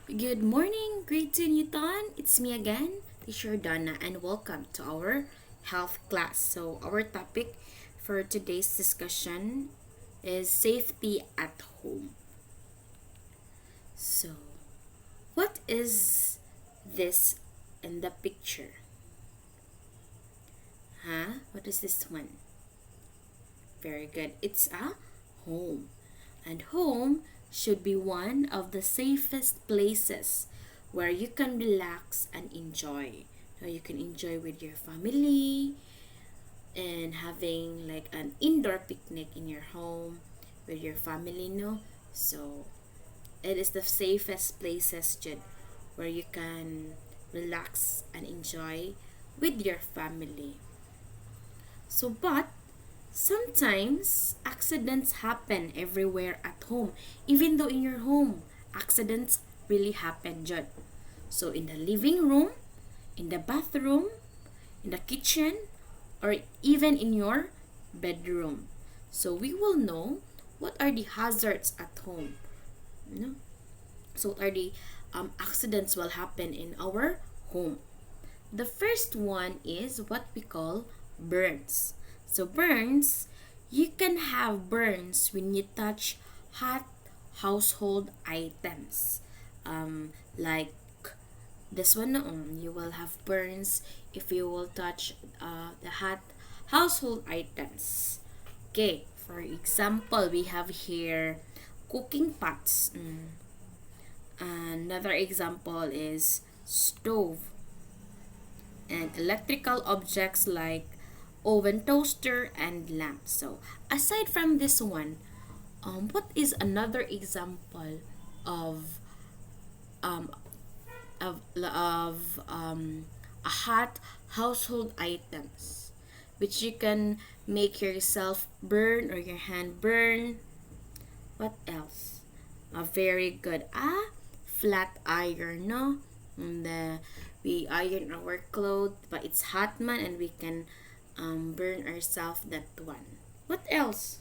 Good morning, grade 2 Newton. It's me again, Teacher Donna, and welcome to our health class. So, our topic for today's discussion is safety at home. So, what is this in the picture? What is this one? Very good. It's a home. And home should be one of the safest places where you can relax and enjoy. Now you can enjoy with your family and having like an indoor picnic in your home with your family, no? So it is the safest places, Jud, where you can relax and enjoy with your family. So, but sometimes accidents happen everywhere at home. Even though in your home, accidents really happen, Judd. So in the living room, in the bathroom, in the kitchen, or even in your bedroom. So we will know what are the hazards at home. You know? So what are the accidents will happen in our home. The first one is what we call burns. So burns, you can have burns when you touch hot household items. Like this one, you will have burns if you will touch the hot household items. Okay, for example, we have here cooking pots. Another example is stove and electrical objects like oven, toaster, and lamp. So aside from this one, what is another example of um, a hot household items which you can make yourself burn or your hand burn? What else? A very good flat iron, no? And we iron our clothes, but it's hot man, and we can burn ourselves that one. What else?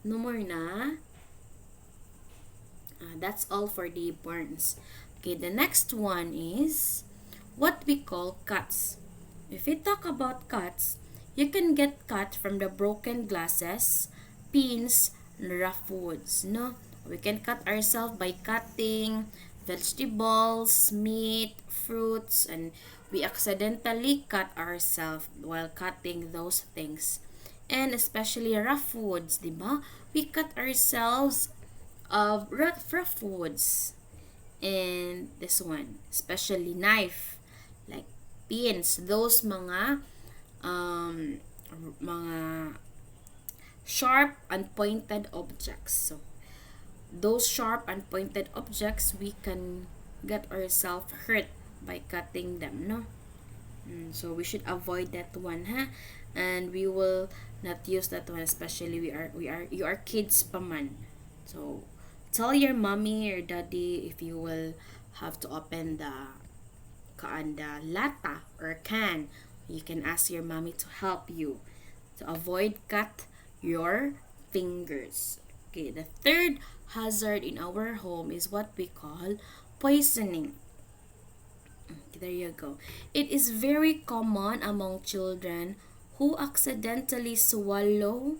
No more na. That's all for the burns. Okay, the next one is what we call cuts. If we talk about cuts, you can get cut from the broken glasses, pins, and rough woods. No, we can cut ourselves by cutting vegetables, meat, fruits, and we accidentally cut ourselves while cutting those things. And especially rough woods, diba? We cut ourselves of rough woods. And this one, especially knife, like pins, those mga sharp and pointed objects. So those sharp and pointed objects, we can get ourselves hurt by cutting them, no? So we should avoid that one, and we will not use that one, especially you are kids pa man. So tell your mommy or daddy if you will have to open the lata or can. You can ask your mommy to help you to avoid cut your fingers. Okay, the third hazard in our home is what we call poisoning. There you go. It is very common among children who accidentally swallow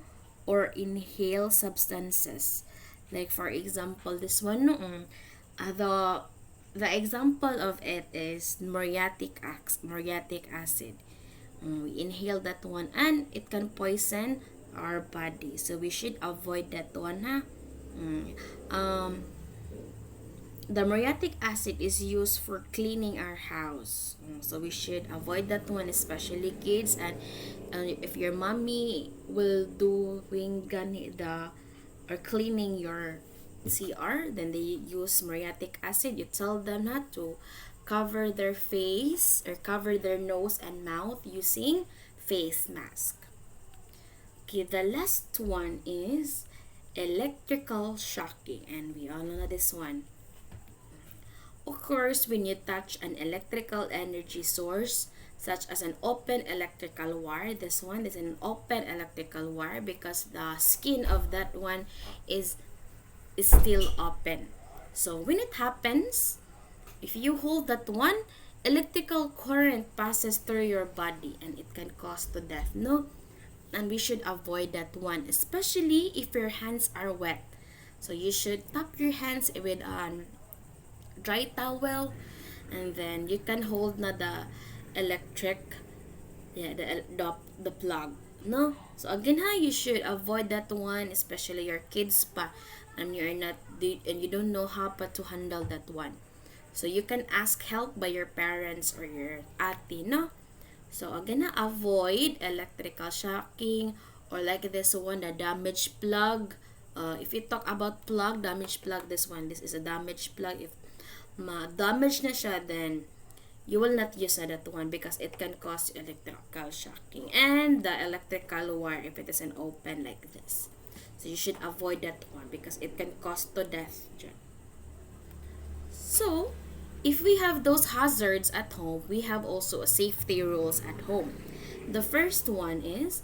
or inhale substances. Like for example, this one the example of it is muriatic acid. We inhale that one and it can poison our body. So we should avoid that one, the muriatic acid is used for cleaning our house. So we should avoid that one, especially kids. And if your mommy will doing the or cleaning your CR, then they use muriatic acid. You tell them not to cover their face or cover their nose and mouth using face mask. Okay, the last one is electrical shocking, and we all know this one. Of course, when you touch an electrical energy source, such as an open electrical wire, this one is an open electrical wire because the skin of that one is still open. So when it happens, if you hold that one, electrical current passes through your body and it can cause to death. No, and we should avoid that one, especially if your hands are wet. So you should tap your hands with a dry towel, and then you can hold na the electric, yeah, the plug. No, so again ha, you should avoid that one, especially your kids pa, and you don't know how pa to handle that one. So you can ask help by your parents or your ate, no? So again, avoid electrical shocking, or like this one, the damaged plug. If you talk about plug, damaged plug, this is a damaged plug. If damage na siya, then you will not use that one because it can cause electrical shocking. And the electrical wire, if it is an open like this. So you should avoid that one because it can cause to death. So, if we have those hazards at home, we have also a safety rules at home. The first one is,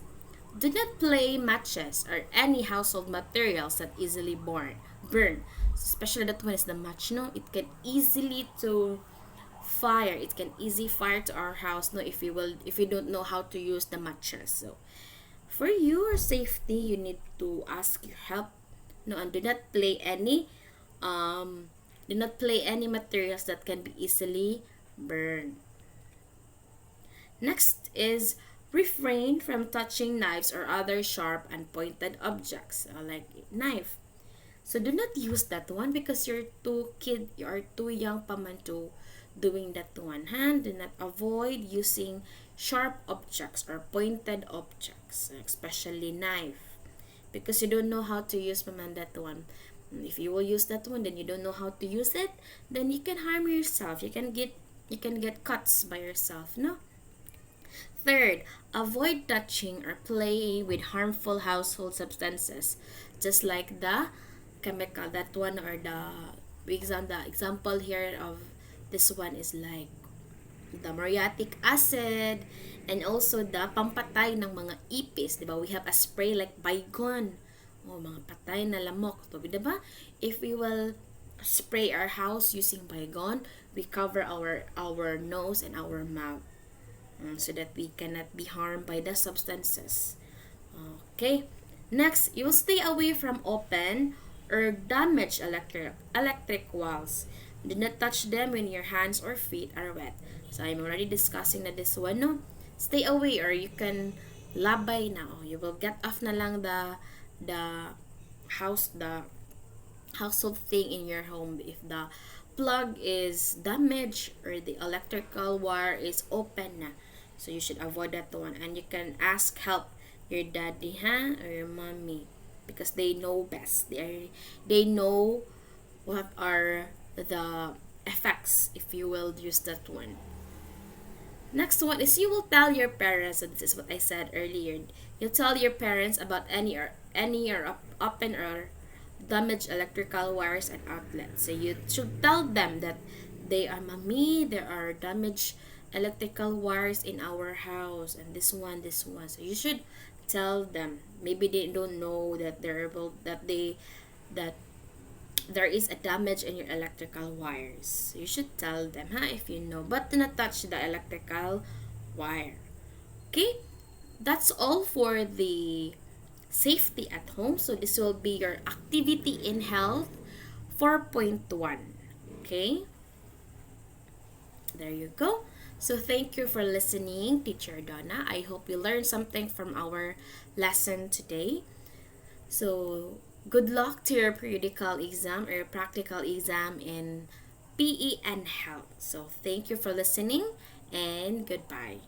do not play matches or any household materials that easily burn. Especially that one is the match, no? It can easily to fire. It can easily fire to our house, no? If you don't know how to use the matches. So, for your safety, you need to ask your help, no? And do not play any materials that can be easily burned. Next is, refrain from touching knives or other sharp and pointed objects, like knife. So do not use that one because you are too young pa man to doing that one. Do not avoid using sharp objects or pointed objects, especially knife, because you don't know how to use pa man that one. If you will use that one, then you don't know how to use it, then you can harm yourself. You can get cuts by yourself, no? Third, avoid touching or playing with harmful household substances, just like the chemical, that one, or the example here of this one is like the muriatic acid, and also the pampatay ng mga ipis, diba? We have a spray like Baygon. Mga patay na lamok to, diba? If we will spray our house using Baygon, we cover our nose and our mouth, so that we cannot be harmed by the substances. Okay. Next, you will stay away from open or damaged electric walls. Do not touch them when your hands or feet are wet. So I'm already discussing na this one, no? Stay away, or you can labay na. You will get off na lang the household thing in your home if the plug is damaged or the electrical wire is open na. So you should avoid that one, and you can ask help your daddy, or your mommy, because they know best. They know what are the effects if you will use that one. Next one is, you will tell your parents. So this is what I said earlier. You tell your parents about any open or damaged electrical wires and outlets. So you should tell them that mommy, there are damaged electrical wires in our house, and this one. So you should tell them. Maybe they don't know that that there is a damage in your electrical wires. So you should tell them, if you know. But do not touch the electrical wire. Okay? That's all for the safety at home. So this will be your activity in health 4.1. Okay? There you go. So thank you for listening, Teacher Donna. I hope you learned something from our lesson today. So good luck to your periodical exam or your practical exam in PE and health. So thank you for listening, and goodbye.